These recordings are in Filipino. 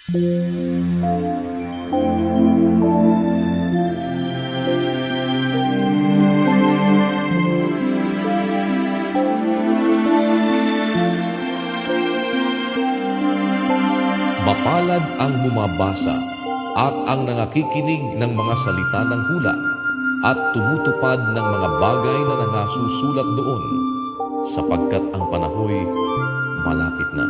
Mapalad ang bumabasa at ang nangakikinig ng mga salita ng hula at tumutupad ng mga bagay na nangasusulat doon, sapagkat ang panahoy malapit na.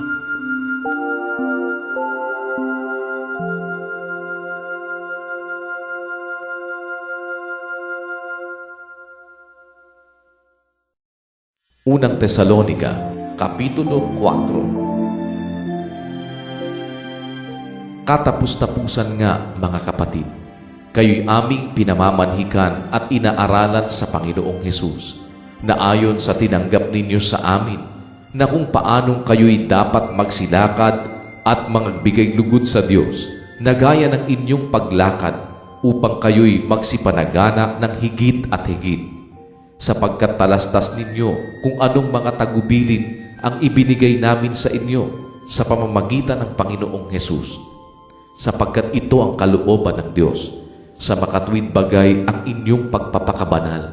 Unang Tesalonica, Kapitulo 4. Katapus-tapusan nga, mga kapatid, kayo'y aming pinamamanhikan at inaaralan sa Panginoong Hesus, na ayon sa tinanggap ninyo sa amin, na kung paanong kayo'y dapat magsilakad at magbigay lugod sa Diyos, na gaya ng inyong paglakad, upang kayo'y magsipanagana ng higit at higit, sapagkat talastas ninyo kung anong mga tagubilin ang ibinigay namin sa inyo sa pamamagitan ng Panginoong Hesus, sapagkat ito ang kalooban ng Diyos sa makatuwid bagay ang inyong pagpapakabanal,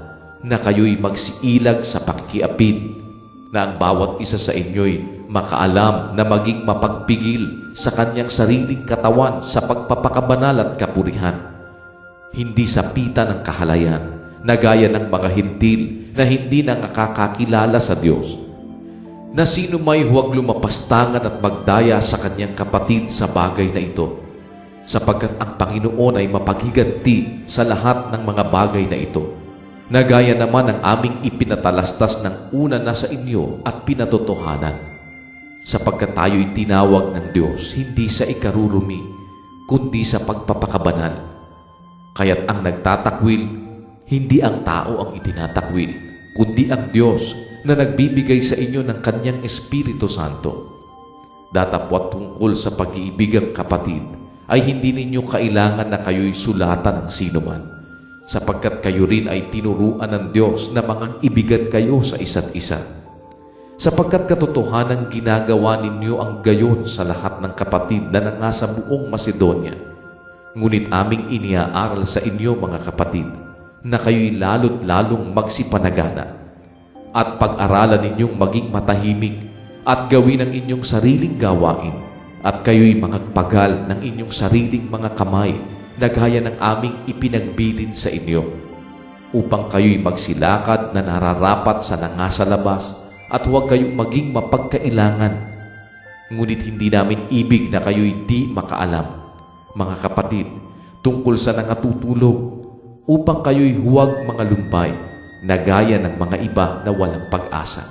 na kayo'y magsiilag sa pakikiapid, na ang bawat isa sa inyo'y makaalam na maging mapagpigil sa kanyang sariling katawan sa pagpapakabanal at kapurihan, hindi sa pita ng kahalayan, na gaya ng mga hintil na hindi nakakakilala sa Diyos, na sino may huwag lumapastangan at magdaya sa kanyang kapatid sa bagay na ito, sapagkat ang Panginoon ay mapaghiganti sa lahat ng mga bagay na ito, na gaya naman ang aming ipinatalastas ng una na sa inyo at pinatotohanan, sapagkat tayo'y tinawag ng Diyos hindi sa ikarurumi, kundi sa pagpapakabanal. Kaya't ang nagtatakwil, hindi ang tao ang itinatakwil, kundi ang Diyos na nagbibigay sa inyo ng Kanyang Espiritu Santo. Datapwat tungkol sa pag-iibigang kapatid, ay hindi ninyo kailangan na kayo'y sulatan ng sinuman, sapagkat kayo rin ay tinuruan ng Diyos na ibigan kayo sa isa't isa. Sapagkat katotohanan ginagawa ninyo ang gayon sa lahat ng kapatid na nangasa buong Macedonia. Ngunit aming iniaaral sa inyo, mga kapatid, na kayo'y lalo't lalong magsipanagana, at pag-aralan ninyong maging matahimik at gawin ang inyong sariling gawain, at kayo'y magpagal ng inyong sariling mga kamay na gaya ng aming ipinagbilin sa inyo, upang kayo'y magsilakad na nararapat sa nangasa labas at huwag kayong maging mapagkailangan. Ngunit hindi namin ibig na kayo'y di makaalam, mga kapatid, tungkol sa nangatutulog, upang kayo'y huwag mga lumpay na gaya ng mga iba na walang pag-asa.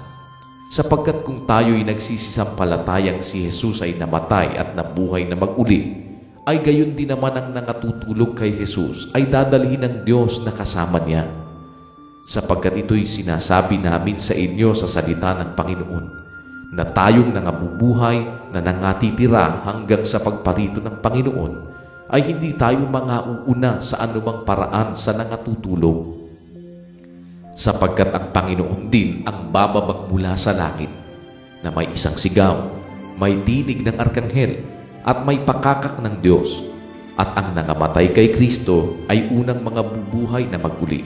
Sapagkat kung tayo'y nagsisisampalatayang si Jesus ay namatay at nabuhay na mag-uli, ay gayon din naman ang nangatutulog kay Jesus ay dadalhin ng Diyos na kasama niya. Sapagkat ito'y sinasabi namin sa inyo sa salita ng Panginoon, na tayong nangabubuhay na nangatitira hanggang sa pagparito ng Panginoon, ay hindi tayo mga uuna sa anumang paraan sa nangatutulog. Sapagkat ang Panginoon din ang bababag mula sa langit, na may isang sigaw, may tinig ng arkanghel, at may pakakak ng Diyos, at ang nangamatay kay Kristo ay unang mga bubuhay na maguli.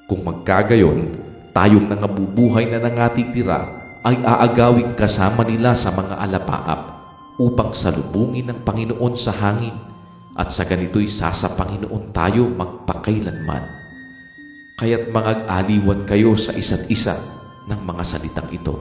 Kung magkagayon, tayong nangabubuhay na nangatitira ay aagawing kasama nila sa mga alapaap, upang salubungin ng Panginoon sa hangin, at sa ganito'y sa Panginoon tayo magpakailanman. Kaya't mag-aliwan kayo sa isa't isa ng mga salitang ito.